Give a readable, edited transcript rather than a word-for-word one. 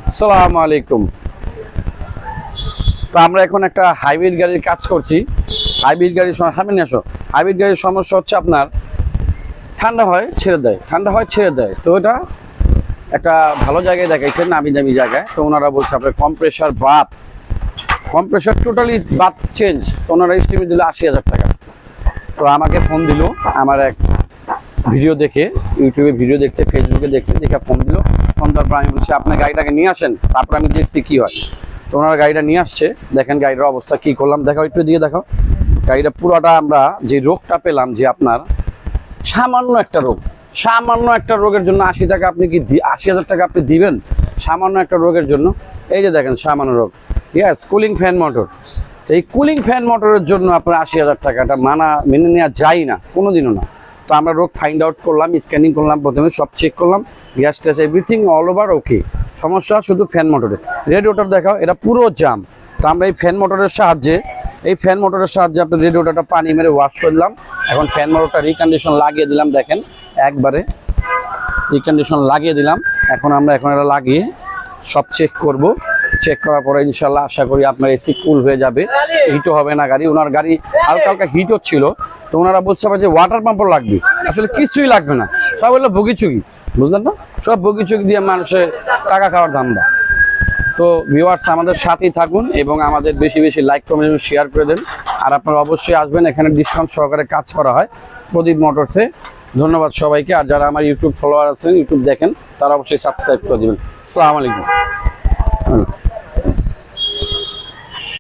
আসসালামু আলাইকুম। তো আমরা এখন একটা হাইব্রিড গাড়ির কাজ করছি। হাইব্রিড গাড়ির সামনে নিয়ে আসো। হাইব্রিড গাড়ির সমস্যা হচ্ছে আপনার ঠান্ডা হয় ছেড়ে দেয়, ঠান্ডা হয় ছেড়ে দেয়। তো এটা একটা ভালো জায়গায় দেখাইছে, নামি দামি জায়গায়। তো ওনারা বলছে আপনার কম্প্রেসার টোটালি বাদ চেঞ্জ। তো ওনারা এস্টিমেট দিল 80,000 টাকা। তো আমাকে ফোন দিল, আমার এক ভিডিও দেখে, ইউটিউবে ভিডিও দেখছে, ফেসবুকে দেখছে, দেখে ফোন দিল। ফোন তারপর আমি বলছি আপনার গাড়িটাকে নিয়ে আসেন, তারপর আমি দেখছি কি হয়। তো ওনার গাড়িটা নিয়ে আসছে, দেখেন গাড়িটার অবস্থা কি করলাম, দেখো একটু দিয়ে দেখো। গাড়িটা পুরোটা আমরা যে রোগটা পেলাম, যে আপনার সামান্য একটা রোগের জন্য 80,000 টাকা আপনি দিবেন সামান্য একটা রোগের জন্য। এই যে দেখেন সামান্য রোগ, ইয়েস, কুলিং ফ্যান মোটর। এই কুলিং ফ্যান মোটরের জন্য আপনার 80,000 টাকাটা মেনে নেওয়া যায় না, কোনোদিনও না। তো আমরা রোগ ফাইন্ড আউট করলাম, স্ক্যানিং করলাম, প্রথমে সব চেক করলাম, গ্যাস ট্যাস এভরিথিং অল ওভার ওকে। সমস্যা শুধু ফ্যান মোটরে। রেডিয়েটর দেখাও, এটা পুরো জাম। তো আমরা এই ফ্যান মোটরের সাহায্যে আপনার রেডিয়েটরটা পানি মেরে ওয়াশ করলাম। এখন ফ্যান মোটরটা রিকন্ডিশন লাগিয়ে দিলাম, দেখেন একবারে রিকন্ডিশন লাগিয়ে দিলাম। এখন এটা লাগিয়ে সব চেক করব। চেক করার পরে ইনশাল্লাহ আশা করি আপনার এসি কুল হয়ে যাবে, হিটও হবে না গাড়ি। ওনার গাড়ি হালকা হালকা হিট হচ্ছিল। তো ওনারা বলছে যে ওয়াটার পাম্পও লাগবে, আসলে কিছুই লাগবে না, সব হলো বগিচুগি, বুঝলেন না? সব বগিচুগি দিয়ে মানুষের টাকা খাওয়ার ধান্দা। তো ভিউয়ার্স আমাদের সাথেই থাকুন এবং আমাদের বেশি বেশি লাইক কমেন্ট শেয়ার করে দেন। আর আপনারা অবশ্যই আসবেন, এখানে ডিসকাউন্ট সহকারে কাজ করা হয় প্রদীপ মোটরসে। ধন্যবাদ সবাইকে। আর যারা আমার ইউটিউব ফলোয়ার আছেন, ইউটিউব দেখেন, তারা অবশ্যই সাবস্ক্রাইব করে দেবেন। আসসালামু আলাইকুম।